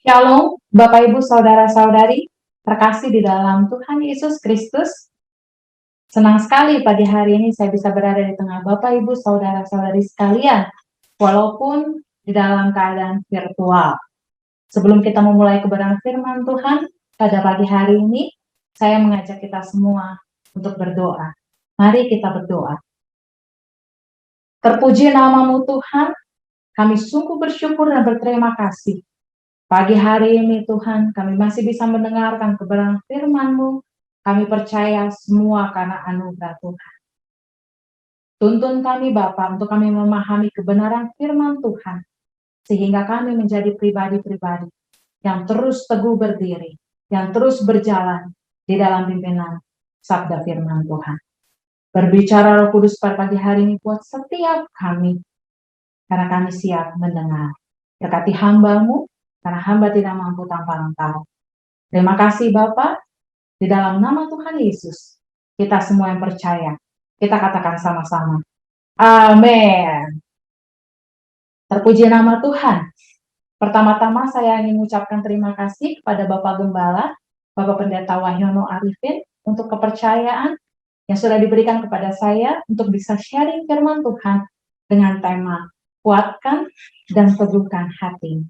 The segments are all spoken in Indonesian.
Shalom, Bapak Ibu Saudara-saudari, terkasih di dalam Tuhan Yesus Kristus. Senang sekali pagi hari ini saya bisa berada di tengah Bapak Ibu Saudara-saudari sekalian, walaupun di dalam keadaan virtual. Sebelum kita memulai kebenaran firman Tuhan, pada pagi hari ini, saya mengajak kita semua untuk berdoa. Mari kita berdoa. Terpuji nama-Mu Tuhan, kami sungguh bersyukur dan berterima kasih. Pagi hari ini Tuhan, kami masih bisa mendengarkan kebenaran firman-Mu. Kami percaya semua karena anugerah Tuhan. Tuntun kami Bapa untuk kami memahami kebenaran firman Tuhan, sehingga kami menjadi pribadi-pribadi yang terus teguh berdiri, yang terus berjalan di dalam pimpinan sabda firman Tuhan. Berbicara Roh Kudus pada pagi hari ini buat setiap kami, karena kami siap mendengar. Berkati hamba-Mu, karena hamba tidak mampu tanpa Engkau. Terima kasih Bapa, di dalam nama Tuhan Yesus, kita semua yang percaya, kita katakan sama-sama, amin. Terpuji nama Tuhan. Pertama-tama saya ingin mengucapkan terima kasih kepada Bapak Gembala, Bapak Pendeta Wahyono Arifin, untuk kepercayaan yang sudah diberikan kepada saya untuk bisa sharing firman Tuhan dengan tema kuatkan dan teguhkan hati.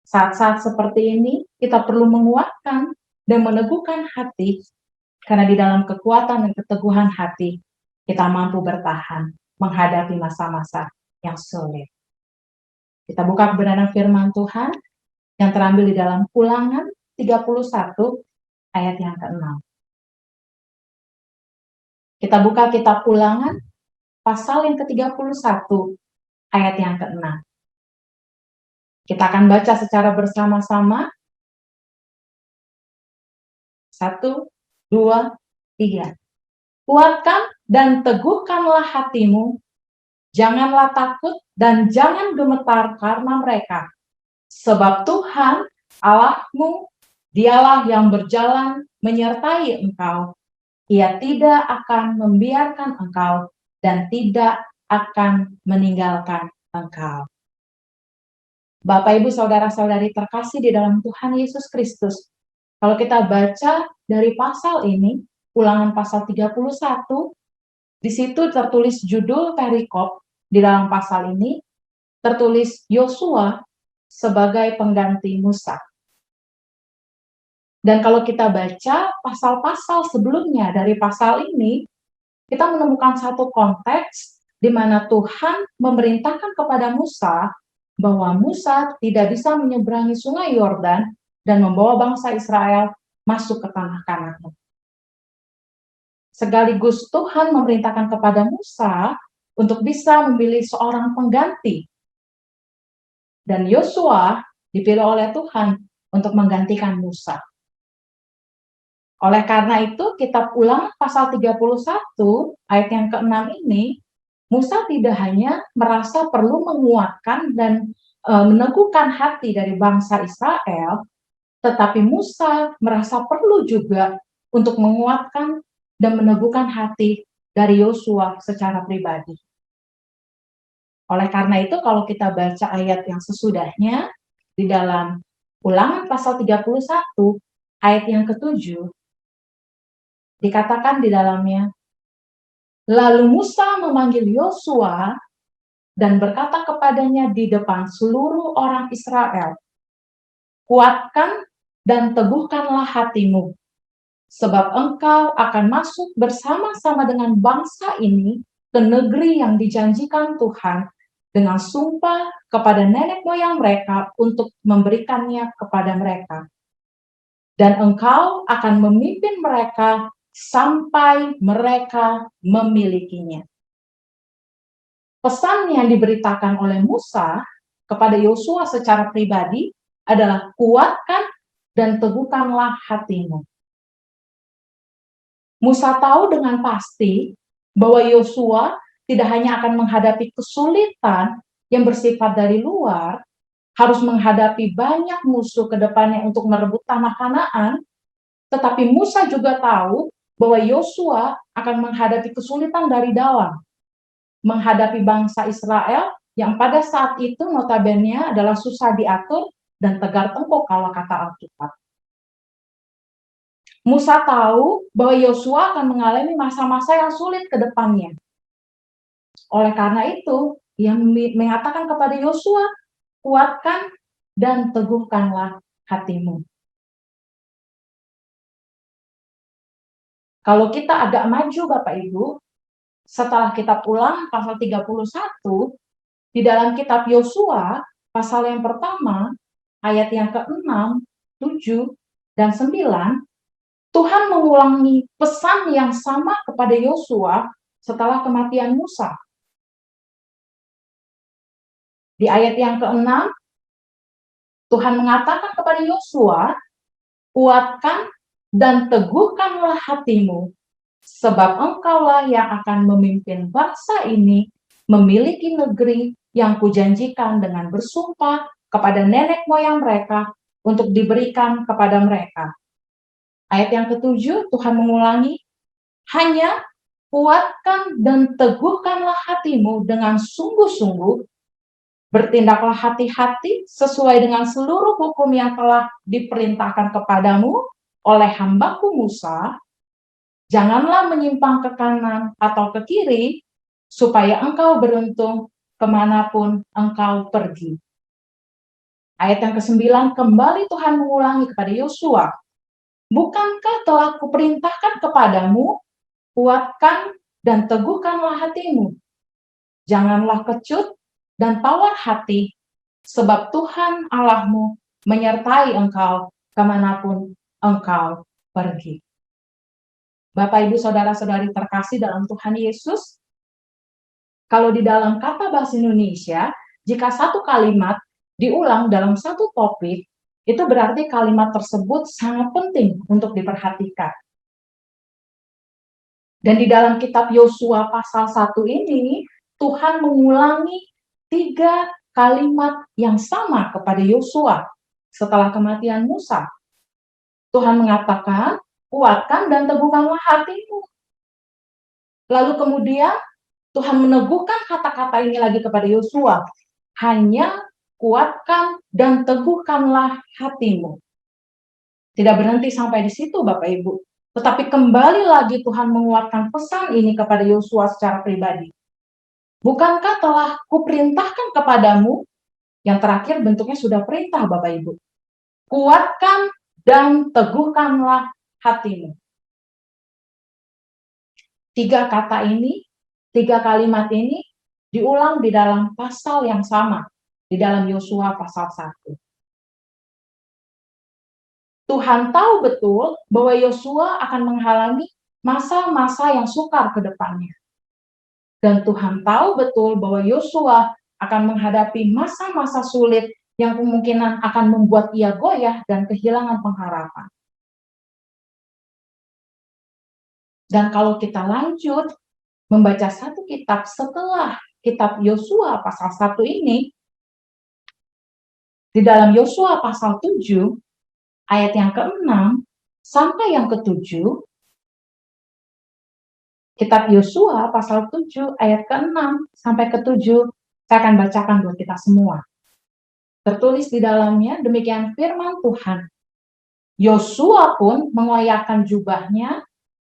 Saat-saat seperti ini, kita perlu menguatkan dan meneguhkan hati, karena di dalam kekuatan dan keteguhan hati, kita mampu bertahan menghadapi masa-masa yang sulit. Kita buka kebenaran firman Tuhan yang terambil di dalam Ulangan 31 ayat yang ke-6. Kita buka kitab Ulangan pasal yang ke-31 ayat yang ke-6. Kita akan baca secara bersama-sama. 1, 2, 3. Kuatkan dan teguhkanlah hatimu, janganlah takut dan jangan gemetar karena mereka. Sebab Tuhan Allahmu, dialah yang berjalan menyertai engkau. Ia tidak akan membiarkan engkau dan tidak akan meninggalkan engkau. Bapak, Ibu, Saudara-saudari terkasih di dalam Tuhan Yesus Kristus. Kalau kita baca dari pasal ini, Ulangan pasal 31, di situ tertulis judul perikop di dalam pasal ini, tertulis Yosua sebagai pengganti Musa. Dan kalau kita baca pasal-pasal sebelumnya dari pasal ini, kita menemukan satu konteks di mana Tuhan memerintahkan kepada Musa bahwa Musa tidak bisa menyeberangi sungai Yordan dan membawa bangsa Israel masuk ke tanah Kanaan. Sekaligus Tuhan memerintahkan kepada Musa untuk bisa memilih seorang pengganti. Dan Yosua dipilih oleh Tuhan untuk menggantikan Musa. Oleh karena itu, kitab Ulangan pasal 31 ayat yang ke-6 ini, Musa tidak hanya merasa perlu menguatkan dan meneguhkan hati dari bangsa Israel, tetapi Musa merasa perlu juga untuk menguatkan dan meneguhkan hati dari Yosua secara pribadi. Oleh karena itu, kalau kita baca ayat yang sesudahnya di dalam Ulangan pasal 31 ayat yang ke-7, dikatakan di dalamnya, lalu Musa memanggil Yosua dan berkata kepadanya di depan seluruh orang Israel, kuatkan dan teguhkanlah hatimu, sebab engkau akan masuk bersama-sama dengan bangsa ini ke negeri yang dijanjikan Tuhan dengan sumpah kepada nenek moyang mereka untuk memberikannya kepada mereka. Dan engkau akan memimpin mereka sampai mereka memilikinya. Pesan yang diberitakan oleh Musa kepada Yosua secara pribadi adalah kuatkan dan teguhkanlah hatimu. Musa tahu dengan pasti bahwa Yosua tidak hanya akan menghadapi kesulitan yang bersifat dari luar, harus menghadapi banyak musuh ke depannya untuk merebut tanah Kanaan, tetapi Musa juga tahu bahwa Yosua akan menghadapi kesulitan dari dalam, menghadapi bangsa Israel yang pada saat itu notabene adalah susah diatur dan tegar tengkuk kalau kata Alkitab. Musa tahu bahwa Yosua akan mengalami masa-masa yang sulit ke depannya. Oleh karena itu, ia mengatakan kepada Yosua, kuatkan dan teguhkanlah hatimu. Kalau kita agak maju Bapak Ibu, setelah kita pulang pasal 31, di dalam kitab Yosua, pasal yang pertama, ayat yang ke-6, 7, dan 9, Tuhan mengulangi pesan yang sama kepada Yosua setelah kematian Musa. Di ayat yang ke-6, Tuhan mengatakan kepada Yosua, kuatkan dan teguhkanlah hatimu, sebab engkaulah yang akan memimpin bangsa ini memiliki negeri yang kujanjikan dengan bersumpah kepada nenek moyang mereka untuk diberikan kepada mereka. Ayat yang ke-7, Tuhan mengulangi, hanya kuatkan dan teguhkanlah hatimu dengan sungguh-sungguh, bertindaklah hati-hati sesuai dengan seluruh hukum yang telah diperintahkan kepadamu oleh hambaku Musa, janganlah menyimpang ke kanan atau ke kiri, supaya engkau beruntung kemanapun engkau pergi. Ayat yang ke-9, kembali Tuhan mengulangi kepada Yosua, bukankah telah kuperintahkan kepadamu, kuatkan dan teguhkanlah hatimu. Janganlah kecut dan tawar hati, sebab Tuhan Allahmu menyertai engkau kemanapun engkau pergi. Bapak, Ibu, Saudara-saudari terkasih dalam Tuhan Yesus, kalau di dalam kata bahasa Indonesia, jika satu kalimat diulang dalam satu topik, itu berarti kalimat tersebut sangat penting untuk diperhatikan. Dan di dalam kitab Yosua pasal 1 ini, Tuhan mengulangi 3 kalimat yang sama kepada Yosua setelah kematian Musa. Tuhan mengatakan, kuatkan dan teguhkanlah hatimu. Lalu kemudian Tuhan meneguhkan kata-kata ini lagi kepada Yosua, hanya kuatkan dan teguhkanlah hatimu. Tidak berhenti sampai di situ Bapak Ibu, tetapi kembali lagi Tuhan menguatkan pesan ini kepada Yosua secara pribadi. Bukankah telah kuperintahkan kepadamu, yang terakhir bentuknya sudah perintah Bapak Ibu, kuatkan dan teguhkanlah hatimu. 3 kata ini, 3 kalimat ini diulang di dalam pasal yang sama, di dalam Yosua pasal 1. Tuhan tahu betul bahwa Yosua akan mengalami masa-masa yang sukar ke depannya. Dan Tuhan tahu betul bahwa Yosua akan menghadapi masa-masa sulit yang kemungkinan akan membuat ia goyah dan kehilangan pengharapan. Dan kalau kita lanjut membaca satu kitab setelah kitab Yosua pasal 1 ini, di dalam Yosua pasal 7, ayat yang ke-6 sampai yang ke-7, kitab Yosua pasal 7 ayat ke-6 sampai ke-7, saya akan bacakan buat kita semua. Tertulis di dalamnya, demikian firman Tuhan. Yosua pun mengoyakkan jubahnya,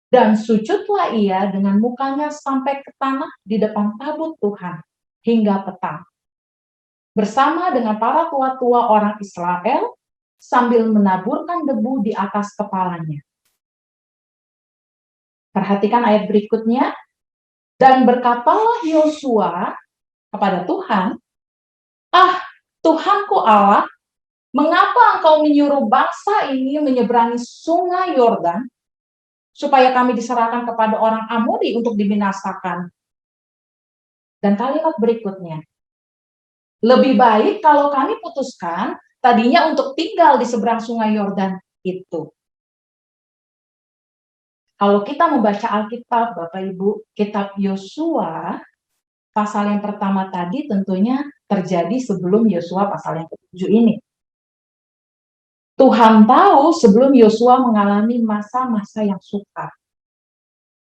dan sujudlah ia dengan mukanya sampai ke tanah di depan tabut Tuhan hingga petang, bersama dengan para tua-tua orang Israel, sambil menaburkan debu di atas kepalanya. Perhatikan ayat berikutnya. Dan berkatalah Yosua kepada Tuhan, Tuhanku Allah, mengapa engkau menyuruh bangsa ini menyeberangi sungai Yordan, supaya kami diserahkan kepada orang Amori untuk dibinasakan? Dan kalimat berikutnya, lebih baik kalau kami putuskan tadinya untuk tinggal di seberang sungai Yordan itu. Kalau kita membaca Alkitab, Bapak Ibu, kitab Yosua, pasal yang pertama tadi tentunya terjadi sebelum Yosua pasal yang ke-7 ini. Tuhan tahu sebelum Yosua mengalami masa-masa yang sukar.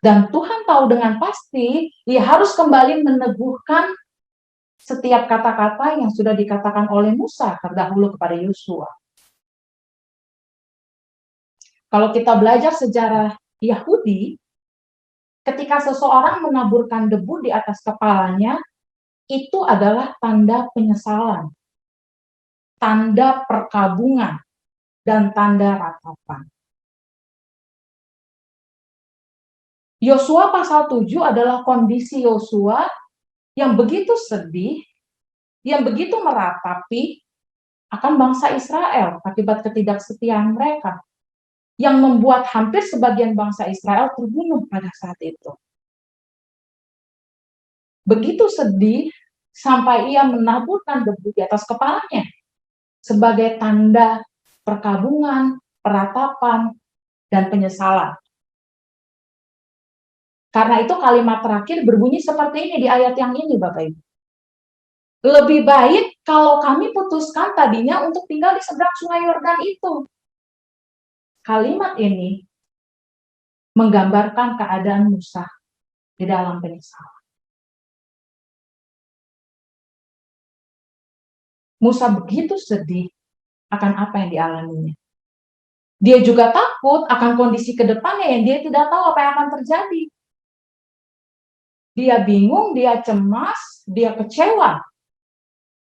Dan Tuhan tahu dengan pasti, ia harus kembali meneguhkan setiap kata-kata yang sudah dikatakan oleh Musa terdahulu kepada Yosua. Kalau kita belajar sejarah Yahudi, ketika seseorang menaburkan debu di atas kepalanya, itu adalah tanda penyesalan, tanda perkabungan, dan tanda ratapan. Yosua pasal 7 adalah kondisi Yosua yang begitu sedih, yang begitu meratapi akan bangsa Israel akibat ketidaksetiaan mereka, yang membuat hampir sebagian bangsa Israel terbunuh pada saat itu. Begitu sedih sampai ia menaburkan debu di atas kepalanya sebagai tanda perkabungan, peratapan, dan penyesalan. Karena itu kalimat terakhir berbunyi seperti ini di ayat yang ini, Bapak Ibu. Lebih baik kalau kami putuskan tadinya untuk tinggal di seberang sungai Yordan itu. Kalimat ini menggambarkan keadaan Musa di dalam penyesalan. Musa begitu sedih akan apa yang dialaminya. Dia juga takut akan kondisi ke depannya yang dia tidak tahu apa yang akan terjadi. Dia bingung, dia cemas, dia kecewa.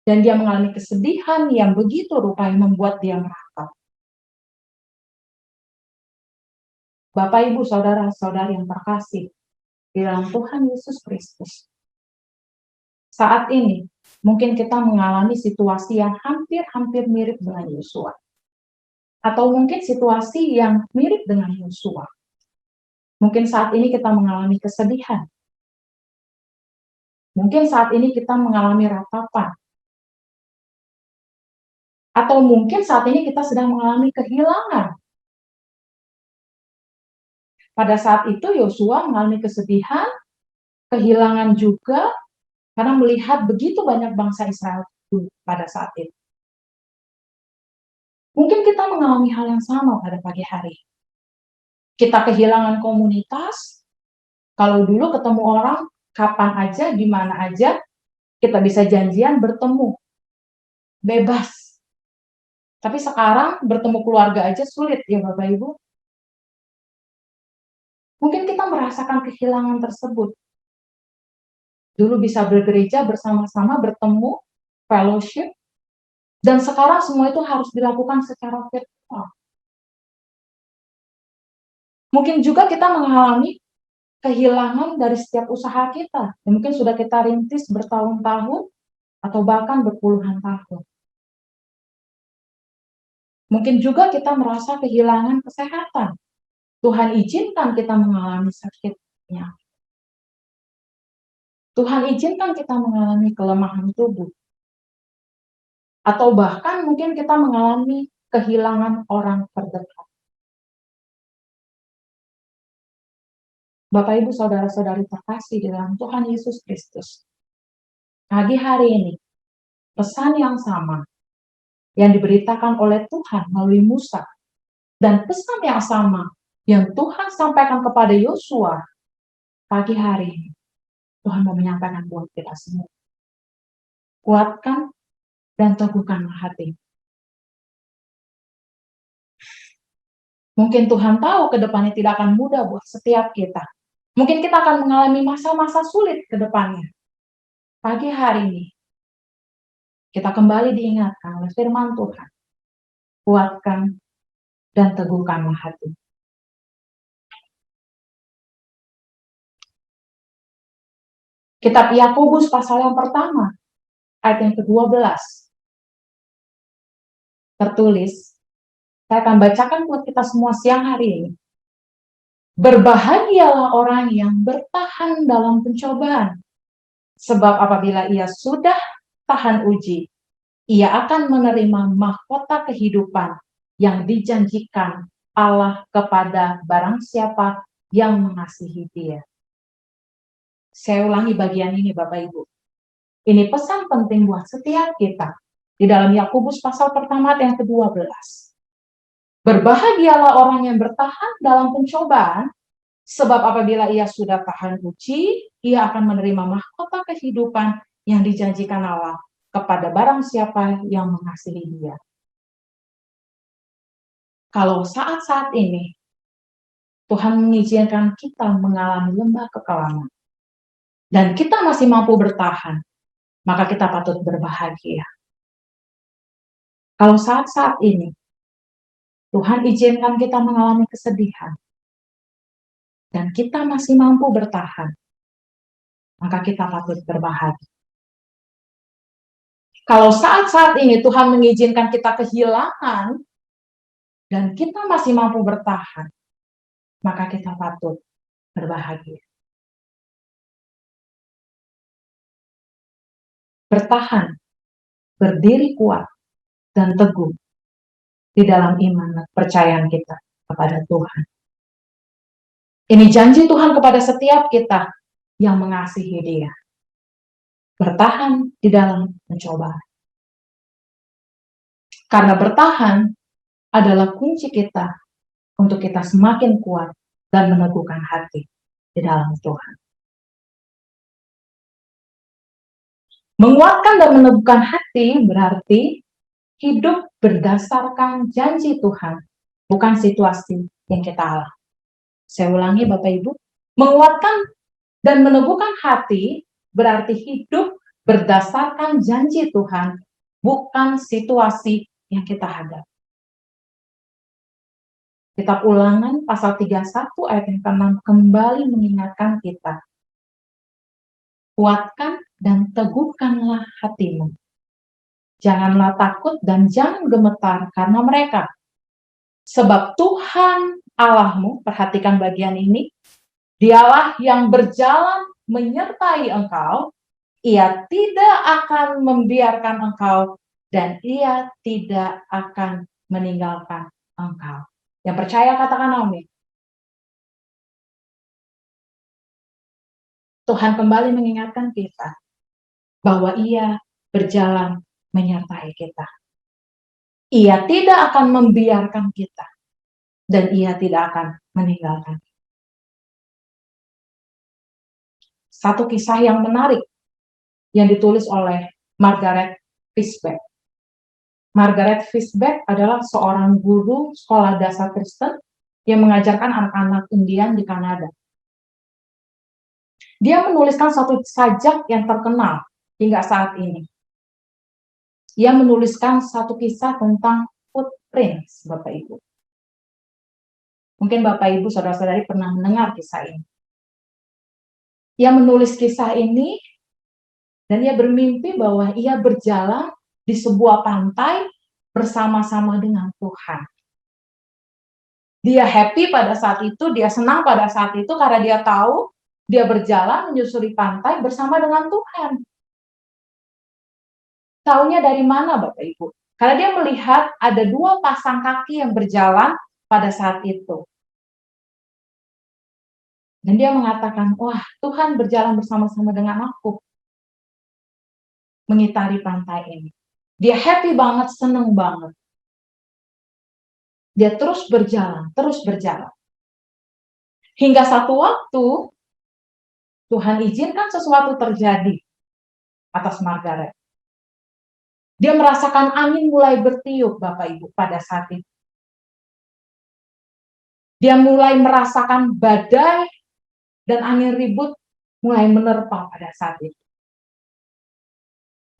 Dan dia mengalami kesedihan yang begitu rupanya membuat dia meratap. Bapak, Ibu, Saudara-saudari yang terkasih di dalam Tuhan Yesus Kristus. Saat ini, mungkin kita mengalami situasi yang hampir-hampir mirip dengan Yosua. Atau mungkin situasi yang mirip dengan Yosua. Mungkin saat ini kita mengalami kesedihan. Mungkin saat ini kita mengalami ratapan. Atau mungkin saat ini kita sedang mengalami kehilangan. Pada saat itu Yosua mengalami kesedihan, kehilangan juga, karena melihat begitu banyak bangsa Israel pada saat itu. Mungkin kita mengalami hal yang sama pada pagi hari. Kita kehilangan komunitas. Kalau dulu ketemu orang, kapan aja, di mana aja, kita bisa janjian bertemu. Bebas. Tapi sekarang bertemu keluarga aja sulit ya Bapak Ibu. Mungkin kita merasakan kehilangan tersebut. Dulu bisa bergereja bersama-sama, bertemu, fellowship, dan sekarang semua itu harus dilakukan secara virtual. Mungkin juga kita mengalami kehilangan dari setiap usaha kita, yang mungkin sudah kita rintis bertahun-tahun, atau bahkan berpuluhan tahun. Mungkin juga kita merasa kehilangan kesehatan. Tuhan izinkan kita mengalami sakitnya. Tuhan izinkan kita mengalami kelemahan tubuh. Atau bahkan mungkin kita mengalami kehilangan orang terdekat. Bapak, Ibu, Saudara-saudari terkasih di dalam Tuhan Yesus Kristus. Pagi hari ini, pesan yang sama yang diberitakan oleh Tuhan melalui Musa, dan pesan yang sama yang Tuhan sampaikan kepada Yosua pagi hari ini, Tuhan mau menyampaikan buat kita semua. Kuatkan dan teguhkanlah hati. Mungkin Tuhan tahu ke depannya tidak akan mudah buat setiap kita. Mungkin kita akan mengalami masa-masa sulit ke depannya. Pagi hari ini, kita kembali diingatkan oleh firman Tuhan. Kuatkan dan teguhkanlah hati. Kitab Yakobus pasal yang pertama, ayat yang ke-12. Tertulis, saya akan bacakan buat kita semua siang hari ini. Berbahagialah orang yang bertahan dalam pencobaan, sebab apabila ia sudah tahan uji, ia akan menerima mahkota kehidupan yang dijanjikan Allah kepada barang siapa yang mengasihi dia. Saya ulangi bagian ini Bapak Ibu. Ini pesan penting buat setiap kita. Di dalam Yakobus pasal pertama yang ke-12. Berbahagialah orang yang bertahan dalam pencobaan, sebab apabila ia sudah tahan uji, ia akan menerima mahkota kehidupan yang dijanjikan Allah kepada barang siapa yang mengasihi Dia. Kalau saat-saat ini Tuhan mengizinkan kita mengalami lembah kekelaman dan kita masih mampu bertahan, maka kita patut berbahagia. Kalau saat-saat ini Tuhan izinkan kita mengalami kesedihan dan kita masih mampu bertahan, maka kita patut berbahagia. Kalau saat-saat ini Tuhan mengizinkan kita kehilangan dan kita masih mampu bertahan, maka kita patut berbahagia. Bertahan, berdiri kuat, dan teguh di dalam iman dan kepercayaan kita kepada Tuhan. Ini janji Tuhan kepada setiap kita yang mengasihi Dia. Bertahan di dalam pencobaan. Karena bertahan adalah kunci kita untuk kita semakin kuat dan meneguhkan hati di dalam Tuhan. Menguatkan dan meneguhkan hati berarti hidup berdasarkan janji Tuhan, bukan situasi yang kita alami. Saya ulangi Bapak Ibu, menguatkan dan meneguhkan hati berarti hidup berdasarkan janji Tuhan, bukan situasi yang kita hadapi. Kitab Ulangan pasal 31 ayat yang ke-6 kembali mengingatkan kita, kuatkan dan teguhkanlah hatimu. Janganlah takut dan jangan gemetar karena mereka. Sebab Tuhan Allahmu, perhatikan bagian ini, Dialah yang berjalan menyertai engkau, Ia tidak akan membiarkan engkau, dan Ia tidak akan meninggalkan engkau. Yang percaya katakan amin. Tuhan kembali mengingatkan kita bahwa Ia berjalan menyertai kita. Ia tidak akan membiarkan kita, dan Ia tidak akan meninggalkan. Satu kisah yang menarik yang ditulis oleh Margaret Fishback. Margaret Fishback adalah seorang guru sekolah dasar Kristen yang mengajarkan anak-anak Indian di Kanada. Dia menuliskan satu sajak yang terkenal hingga saat ini. Ia menuliskan satu kisah tentang footprints, Bapak Ibu. Mungkin Bapak Ibu, saudara-saudari pernah mendengar kisah ini. Ia menulis kisah ini dan ia bermimpi bahwa ia berjalan di sebuah pantai bersama-sama dengan Tuhan. Dia happy pada saat itu, dia senang pada saat itu karena dia tahu dia berjalan menyusuri pantai bersama dengan Tuhan. Taunya dari mana Bapak Ibu? Karena dia melihat ada dua pasang kaki yang berjalan pada saat itu. Dan dia mengatakan, wah Tuhan berjalan bersama-sama dengan aku mengitari pantai ini. Dia happy banget, seneng banget. Dia terus berjalan. Hingga satu waktu, Tuhan izinkan sesuatu terjadi atas Margaret. Dia merasakan angin mulai bertiup, Bapak Ibu, pada saat itu. Dia mulai merasakan badai dan angin ribut mulai menerpa pada saat itu.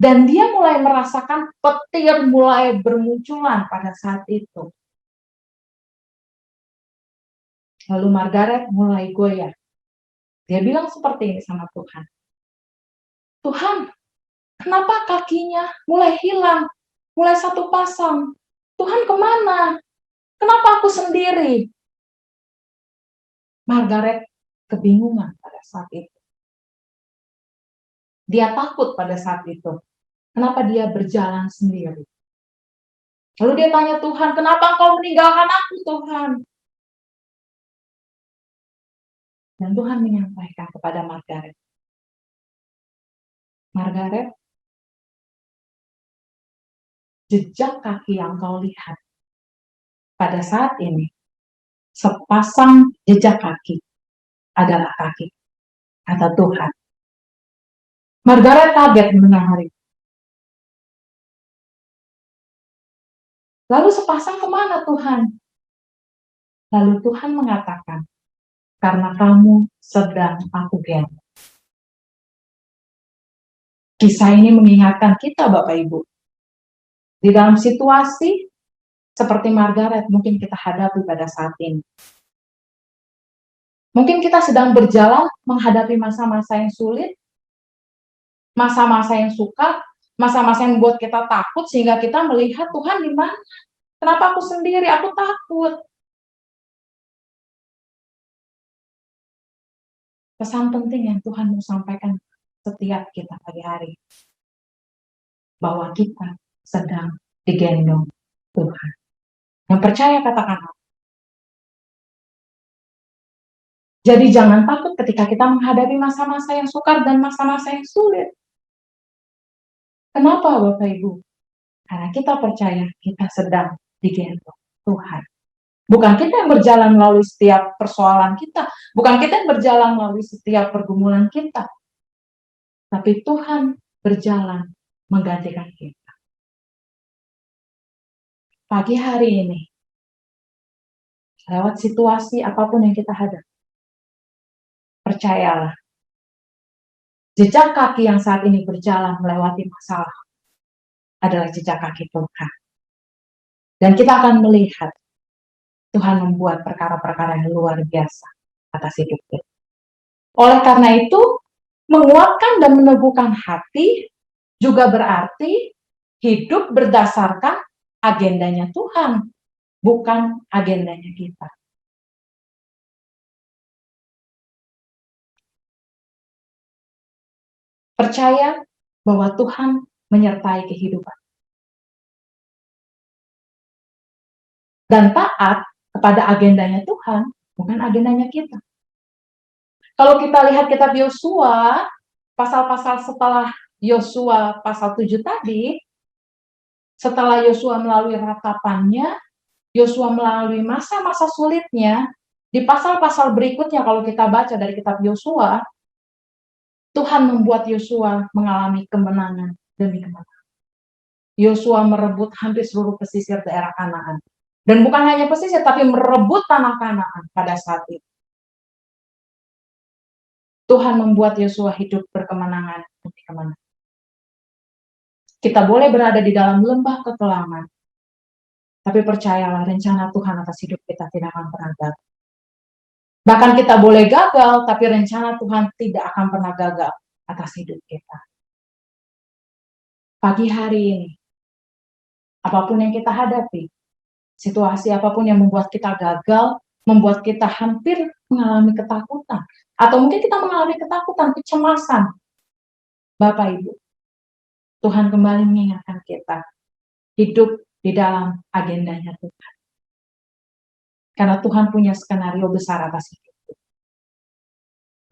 Dan dia mulai merasakan petir mulai bermunculan pada saat itu. Lalu Margaret mulai goyah. Dia bilang seperti ini sama Tuhan. Tuhan, kenapa kakinya mulai hilang? Mulai satu pasang. Tuhan kemana? Kenapa aku sendiri? Margaret kebingungan pada saat itu. Dia takut pada saat itu. Kenapa dia berjalan sendiri? Lalu dia tanya Tuhan, kenapa engkau meninggalkan aku Tuhan? Dan Tuhan menyampaikan kepada Margaret. Margaret, jejak kaki yang kau lihat pada saat ini, sepasang jejak kaki adalah kaki kata Tuhan. Margaret kaget mendengar hari itu. Lalu sepasang kemana Tuhan? Lalu Tuhan mengatakan, karena kamu sedang aku gendong. Kisah ini mengingatkan kita Bapak Ibu. Di dalam situasi seperti Margaret mungkin kita hadapi pada saat ini. Mungkin kita sedang berjalan menghadapi masa-masa yang sulit, masa-masa yang sukar, masa-masa yang membuat kita takut sehingga kita melihat Tuhan di mana? Kenapa aku sendiri? Aku takut. Pesan penting yang Tuhan mau sampaikan setiap kita pagi hari. Bahwa kita sedang digendong Tuhan. Yang percaya katakan. Jadi jangan takut ketika kita menghadapi masa-masa yang sukar dan masa-masa yang sulit. Kenapa Bapak Ibu? Karena kita percaya kita sedang digendong Tuhan. Bukan kita yang berjalan melalui setiap persoalan kita. Bukan kita yang berjalan melalui setiap pergumulan kita. Tapi Tuhan berjalan menggantikan kita. Pagi hari ini, lewat situasi apapun yang kita hadapi, percayalah, jejak kaki yang saat ini berjalan melewati masalah adalah jejak kaki Tuhan. Dan kita akan melihat Tuhan membuat perkara-perkara yang luar biasa atas hidup kita. Oleh karena itu, menguatkan dan meneguhkan hati juga berarti hidup berdasarkan agendanya Tuhan, bukan agendanya kita. Percaya bahwa Tuhan menyertai kehidupan. Dan taat kepada agendanya Tuhan, bukan agendanya kita. Kalau kita lihat kitab Yosua, pasal-pasal setelah Yosua pasal 7 tadi, setelah Yosua melalui ratapannya, Yosua melalui masa-masa sulitnya, di pasal-pasal berikutnya kalau kita baca dari kitab Yosua, Tuhan membuat Yosua mengalami kemenangan demi kemenangan. Yosua merebut hampir seluruh pesisir daerah Kanaan. Dan bukan hanya pesisir, tapi merebut tanah Kanaan pada saat itu. Tuhan membuat Yosua hidup berkemenangan demi kemenangan. Kita boleh berada di dalam lembah kekelaman, tapi percayalah rencana Tuhan atas hidup kita tidak akan pernah gagal. Bahkan kita boleh gagal, tapi rencana Tuhan tidak akan pernah gagal atas hidup kita. Pagi hari ini, apapun yang kita hadapi, situasi apapun yang membuat kita gagal, membuat kita hampir mengalami ketakutan, atau mungkin kita mengalami ketakutan, kecemasan, Bapak Ibu, Tuhan kembali mengingatkan kita hidup di dalam agendanya Tuhan. Karena Tuhan punya skenario besar atas hidup.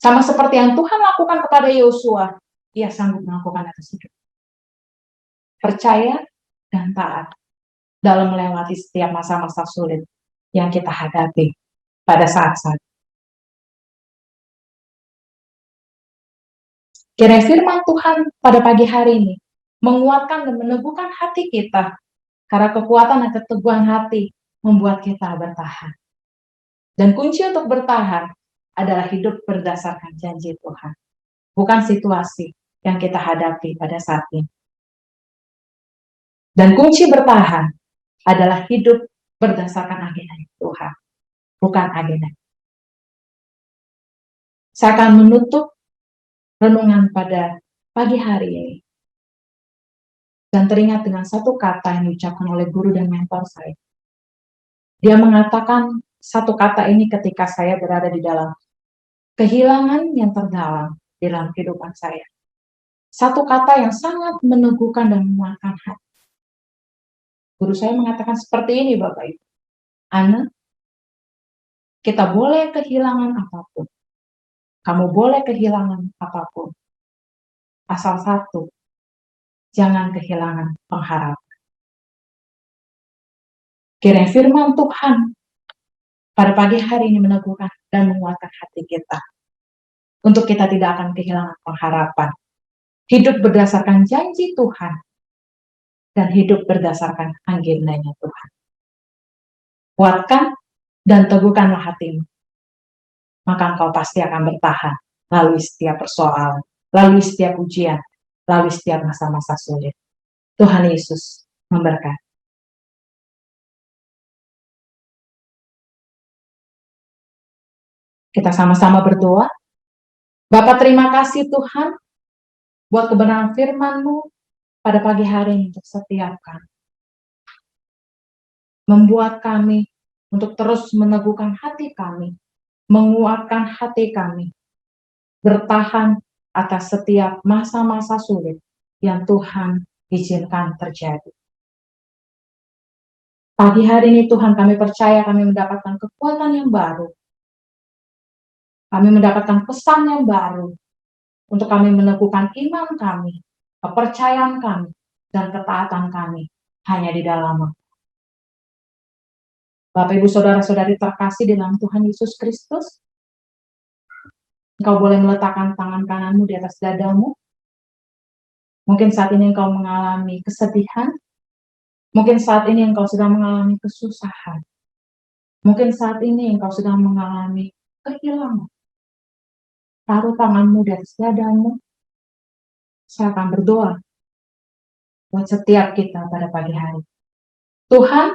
Sama seperti yang Tuhan lakukan kepada Yosua, Ia sanggup melakukan atas hidup. Percaya dan taat dalam melewati setiap masa-masa sulit yang kita hadapi pada saat-saat. Kiranya firman Tuhan pada pagi hari ini menguatkan dan meneguhkan hati kita, karena kekuatan dan keteguhan hati membuat kita bertahan. Dan kunci untuk bertahan adalah hidup berdasarkan janji Tuhan, bukan situasi yang kita hadapi pada saat ini. Dan kunci bertahan adalah hidup berdasarkan agenda Tuhan, bukan agenda. Saya akan menutup renungan pada pagi hari ini dan teringat dengan satu kata yang diucapkan oleh guru dan mentor saya. Dia mengatakan satu kata ini ketika saya berada di dalam kehilangan yang terdalam di dalam kehidupan saya. Satu kata yang sangat meneguhkan dan menguatkan hati. Guru saya mengatakan seperti ini Bapak Ibu. Ana, kita boleh kehilangan apapun. Kamu boleh kehilangan apapun. Asal satu, jangan kehilangan pengharapan. Kiranya firman Tuhan pada pagi hari ini meneguhkan dan menguatkan hati kita. Untuk kita tidak akan kehilangan pengharapan hidup berdasarkan janji Tuhan, dan hidup berdasarkan agendanya Tuhan. Kuatkan dan teguhkanlah hatimu, maka engkau pasti akan bertahan lalui setiap persoalan, lalui setiap ujian, lalui setiap masa-masa sulit. Tuhan Yesus memberkati. Kita sama-sama berdoa. Bapa, terima kasih Tuhan buat kebenaran firman-Mu pada pagi hari ini untuk setiap kami. Membuat kami untuk terus meneguhkan hati kami, menguatkan hati kami, bertahan atas setiap masa-masa sulit yang Tuhan izinkan terjadi. Pagi hari ini Tuhan, kami percaya kami mendapatkan kekuatan yang baru. Kami mendapatkan pesan yang baru untuk kami meneguhkan iman kami, kepercayaan kami, dan ketaatan kami hanya di dalam Bapak, Ibu, Saudara-saudari terkasih di dalam Tuhan Yesus Kristus. Engkau boleh meletakkan tangan kananmu di atas dadamu. Mungkin saat ini engkau mengalami kesedihan. Mungkin saat ini engkau sedang mengalami kesusahan. Mungkin saat ini engkau sedang mengalami kehilangan. Taruh tanganmu di atas dadamu. Saya akan berdoa buat setiap kita pada pagi hari. Tuhan,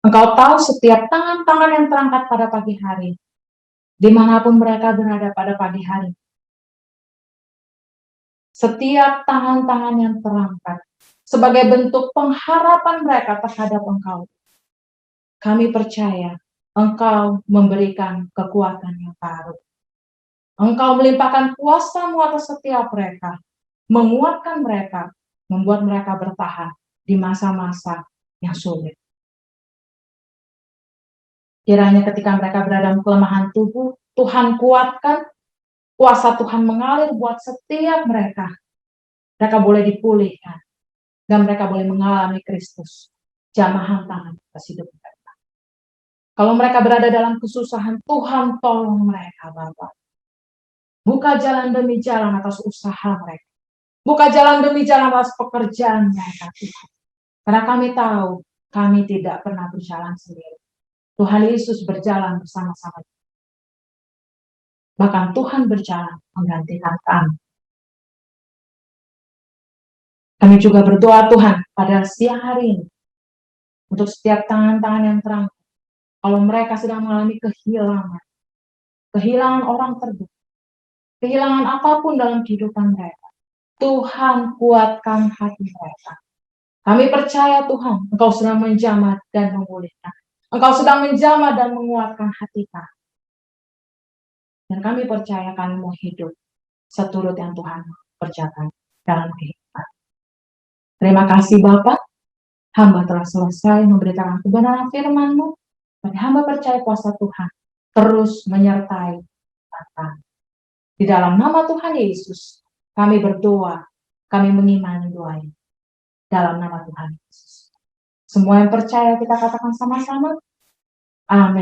Engkau tahu setiap tangan-tangan yang terangkat pada pagi hari, dimanapun mereka berada pada pagi hari. Setiap tangan-tangan yang terangkat sebagai bentuk pengharapan mereka terhadap Engkau. Kami percaya Engkau memberikan kekuatan yang baru. Engkau melimpahkan kuasa-Mu atas setiap mereka, menguatkan mereka, membuat mereka bertahan di masa-masa yang sulit. Kiranya ketika mereka berada dalam kelemahan tubuh, Tuhan kuatkan, kuasa Tuhan mengalir buat setiap mereka. Mereka boleh dipulihkan, dan mereka boleh mengalami Kristus, jamahan tangan atas hidup mereka. Kalau mereka berada dalam kesusahan, Tuhan tolong mereka, Bapak. Buka jalan demi jalan atas usaha mereka. Buka jalan demi jalan atas pekerjaan mereka, Tuhan. Karena kami tahu, kami tidak pernah berjalan sendiri. Tuhan Yesus berjalan bersama-sama. Bahkan Tuhan berjalan menggantikan kami. Kami juga berdoa Tuhan pada siang hari ini untuk setiap tangan-tangan yang terang. Kalau mereka sedang mengalami kehilangan orang terdekat, kehilangan apapun dalam kehidupan mereka, Tuhan kuatkan hati mereka. Kami percaya Tuhan, Engkau sedang menjamah dan memulihkan. Engkau sedang menjamah dan menguatkan hati kami. Dan kami percaya kami mau hidup seturut yang Tuhan kerjakan dalam kehidupan. Terima kasih Bapak, hamba telah selesai memberitakan kebenaran firman-Mu, dan hamba percaya kuasa Tuhan terus menyertai kami. Di dalam nama Tuhan Yesus, kami berdoa, kami mengimani doa ini. Dalam nama Tuhan Yesus. Semua yang percaya kita katakan sama-sama, amin.